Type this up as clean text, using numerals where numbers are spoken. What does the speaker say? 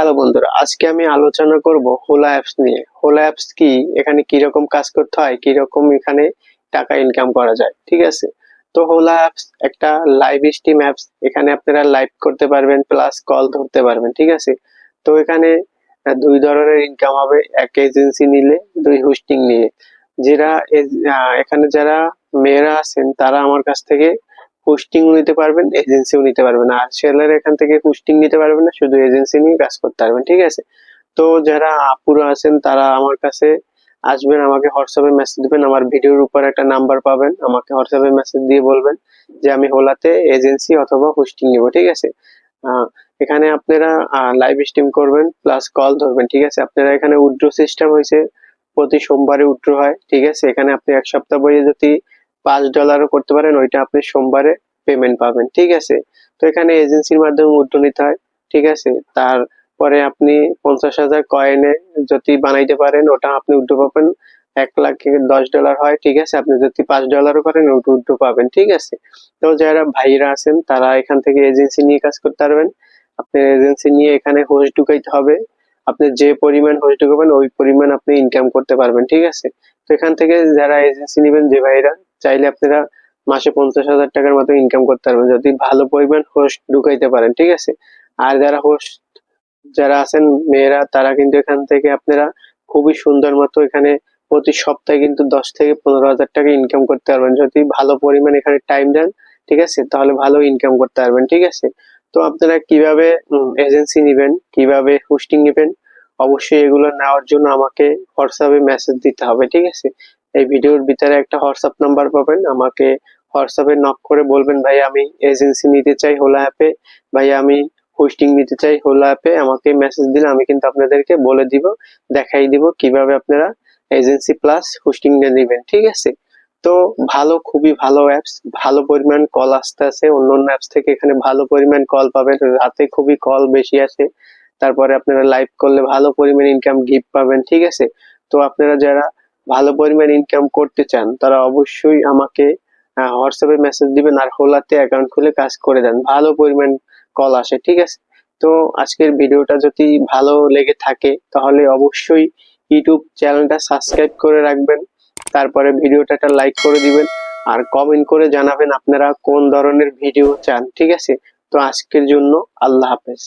Hello বন্ধুরা, আজকে আমি আলোচনা করব হোলা অ্যাপস নিয়ে। হোলা অ্যাপস কি, এখানে কি রকম কাজ করতে হয়, কি রকম এখানে টাকা ইনকাম করা যায়, ঠিক আছে? তো হোলা অ্যাপস একটা লাইভ স্ট্রিম অ্যাপস। এখানে আপনারা লাইভ করতে পারবেন প্লাস কল ধরতে পারবেন, ঠিক আছে? তো এখানে দুই ধরনের ইনকাম হবে, এক এজেন্সি নিলে, দুই হোস্টিং নিয়ে। এখানে যারা মেয়েরা আছেন তারা আমার কাছ থেকে হোস্টিং নিতে পারবেন, এজেন্সিও নিতে পারবেন। আর ছেলেরা এখান থেকে হোস্টিং নিতে পারবেন না, শুধু এজেন্সি নিয়ে কাজ করতে পারবেন, ঠিক আছে? তো যারা আপুরা আছেন তারা আমার কাছে আসবেন, আমাকে হোয়াটসঅ্যাপে মেসেজ দিবেন। আমার ভিডিওর উপর একটা নাম্বার পাবেন, আমাকে হোয়াটসঅ্যাপে মেসেজ দিয়ে বলবেন যে আমি হোলাতে এজেন্সি অথবা হোস্টিং নিব, ঠিক আছে? আহ, এখানে আপনারা লাইভ স্ট্রিম করবেন প্লাস কল ধরবেন, ঠিক আছে? আপনারা এখানে উইথড্র সিস্টেম হয়েছে, প্রতি সোমবারে উইথড্র হয়, ঠিক আছে? এখানে আপনি এক সপ্তাহ বইয়ে যদি $5 করতে পারেন, ওইটা আপনি সোমবারে পেমেন্ট পাবেন, ঠিক আছে? তো এখানে এজেন্সির মাধ্যমে উইথড্র নিতে হয়, ঠিক আছে? তারপরে আপনি 50,000 কয়েনে যদি বানাইতে পারেন, ওটা আপনি উইথড্র পাবেন। $1,10,000 হয়, ঠিক আছে? আপনি যদি $5 করেন, ওটা উইথড্র পাবেন, ঠিক আছে? তো যারা ভাইরা আছেন তারা এখান থেকে এজেন্সি নিয়ে কাজ করতে পারবেন। আপনি এজেন্সি নিয়ে এখানে হোস্ট ঢুকাইতে হবে, আপনি যে পরিমাণ হোস্ট ঢুকাবেন ওই পরিমাণ আপনি ইনকাম করতে পারবেন, ঠিক আছে? তো এখান থেকে যারা এজেন্সি নেবেন, যে ভাইরা চাইলে আপনারা মাসে 50,000 টাকার মতো ইনকাম করতে পারবেন যদি ভালো পরিমাণ হোস্ট ঢুকাইতে পারেন, ঠিক আছে? আর যারা আছেন মেয়েরা, তারা কিন্তু এখান থেকে আপনারা খুবই সুন্দর মতো এখানে প্রতি সপ্তাহে কিন্তু 10 থেকে 15,000 টাকা ইনকাম করতে পারবেন যদি ভালো পরিমাণ এখানে টাইম দেন, ঠিক আছে? তাহলে ভালো ইনকাম করতে পারবেন, ঠিক আছে? তো আপনারা কিভাবে এজেন্সি নিবেন, কিভাবে হোস্টিং নিবেন, অবশ্যই এগুলো নেওয়ার জন্য আমাকে হোয়াটসঅ্যাপে মেসেজ দিতে হবে, ঠিক আছে? এই ভিডিওর ভিতরে একটা হোয়াটসঅ্যাপ নাম্বার পাবেন, আমাকে হোয়াটসঅ্যাপে নক করে বলবেন ভাই আমি এজেন্সি নিতে চাই হোলা অ্যাপে, ভাই আমি হোস্টিং নিতে চাই হোলা অ্যাপে। আমাকে মেসেজ দিলে আমি কিন্তু আপনাদেরকে বলে দিব, দেখাই দিব কিভাবে আপনারা এজেন্সি প্লাস হোস্টিং নিয়ে নেবেন, ঠিক আছে? তো ভালো, খুবই ভালো অ্যাপস, ভালো পরিমাণ কল আসতে আছে অন্য অন্য অ্যাপস থেকে। এখানে ভালো পরিমাণ কল পাবেন, রাতে খুবই কল বেশি আসে। তারপরে আপনারা লাইভ করলে ভালো পরিমাণ ইনকাম গিফট পাবেন, ঠিক আছে? তো আপনারা যারা ভালো পরিমাণ ইনকাম করতে চান তারা অবশ্যই আমাকে হোয়াটসঅ্যাপে মেসেজ দিবেন আর হোলাতে অ্যাকাউন্ট খুলে কাজ করে দেন, ভালো পরিমাণ কল আসে, ঠিক আছে? তো আজকের ভিডিওটা যদি ভালো লেগে থাকে তাহলে অবশ্যই ইউটিউব চ্যানেলটা সাবস্ক্রাইব করে রাখবেন, তারপরে ভিডিওটা একটা লাইক করে দিবেন, আর কমেন্ট করে জানাবেন আপনারা কোন ধরনের ভিডিও চান, ঠিক আছে? তো আজকের জন্য আল্লাহ হাফেজ।